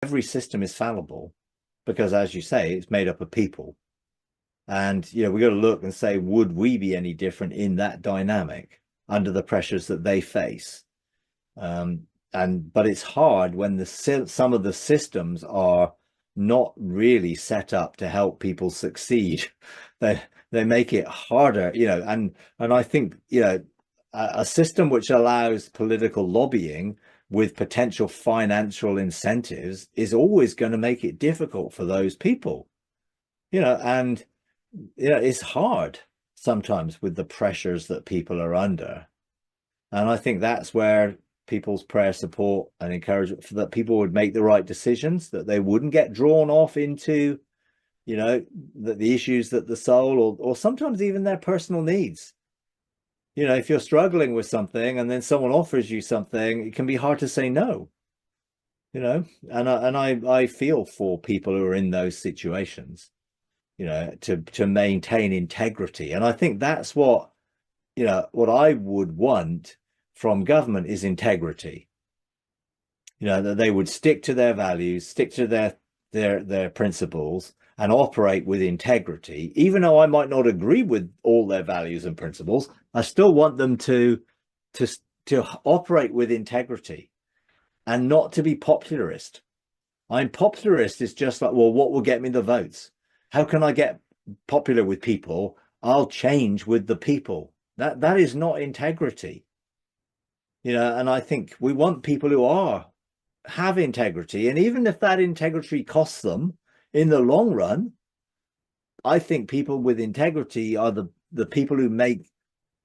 every system is fallible because, as you say, it's made up of people. And, we got to look and say, would we be any different in that dynamic under the pressures that they face? But it's hard when some of the systems are not really set up to help people succeed. They make it harder, and I think, a system which allows political lobbying with potential financial incentives is always going to make it difficult for those people, and it's hard sometimes with the pressures that people are under. And I think that's where people's prayer support and encouragement for that people would make the right decisions, that they wouldn't get drawn off into, the issues that the soul or sometimes even their personal needs. If you're struggling with something and then someone offers you something, it can be hard to say no, and I feel for people who are in those situations, to maintain integrity. And I think that's what I would want from government is integrity. That they would stick to their values, stick to their principles, and operate with integrity. Even though I might not agree with all their values and principles, I still want them to operate with integrity and not to be popularist. Popularist is just like, well, what will get me the votes? How can I get popular with people? I'll change with the people. That is not integrity. And I think we want people who have integrity. And even if that integrity costs them in the long run, I think people with integrity are the people who make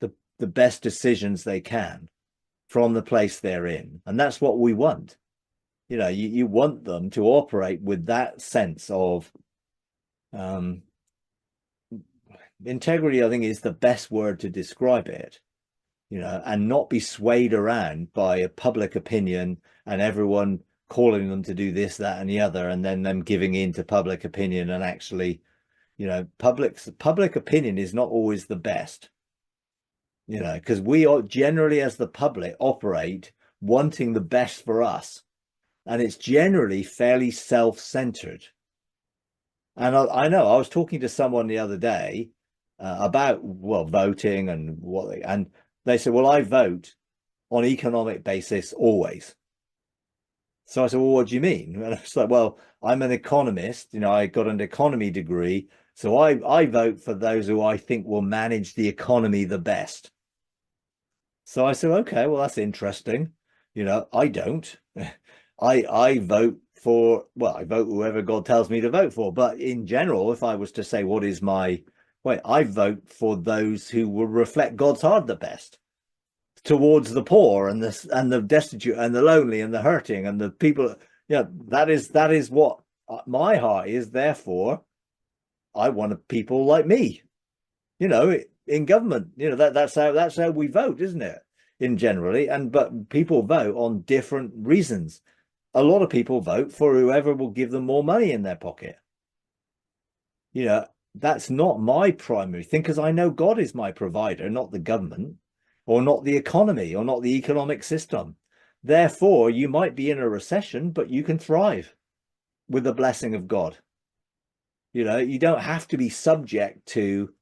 the best decisions they can from the place they're in. And that's what we want. You want them to operate with that sense of integrity, I think, is the best word to describe it, and not be swayed around by a public opinion and everyone calling them to do this, that, and the other, and then them giving in to public opinion. And actually, public opinion is not always the best, because we are generally, as the public, operate wanting the best for us, and it's generally fairly self-centered. And I know I was talking to someone the other day about voting and they said, well, I vote on economic basis always. So I said, well, what do you mean? And I was like, well, I'm an economist, I got an economy degree, so I vote for those who I think will manage the economy the best. So I said, okay, well, that's interesting. I don't. I vote for, I vote whoever God tells me to vote for. But in general, if I was to say, what is my way, I vote for those who will reflect God's heart the best towards the poor and the destitute and the lonely and the hurting and the people. That is what my heart is. Therefore, I want people like me, in government. That's how we vote, isn't it? In generally, but people vote on different reasons. A lot of people vote for whoever will give them more money in their pocket. That's not my primary thing, because I know God is my provider, not the government, or not the economy, or not the economic system. Therefore, you might be in a recession, but you can thrive with the blessing of God. You don't have to be subject to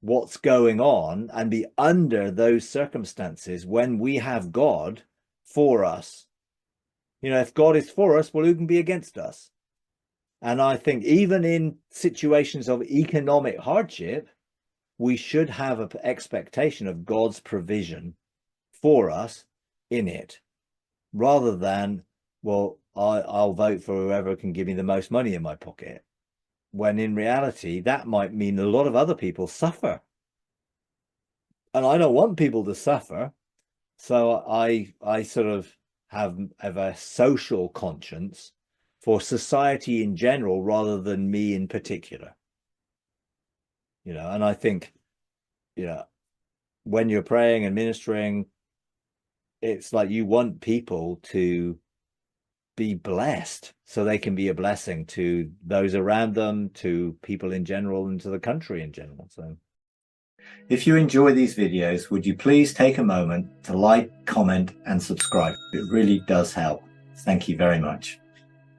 what's going on and be under those circumstances when we have God for us. If God is for us, well, who can be against us? And I think even in situations of economic hardship, we should have an expectation of God's provision for us in it, rather than, well, I'll vote for whoever can give me the most money in my pocket, when in reality, that might mean a lot of other people suffer. And I don't want people to suffer. So I sort of have a social conscience for society in general, rather than me in particular. And I think, when you're praying and ministering, it's like you want people to be blessed so they can be a blessing to those around them, to people in general, and to the country in general. So if you enjoy these videos, would you please take a moment to like, comment, and subscribe? It really does help. Thank you very much.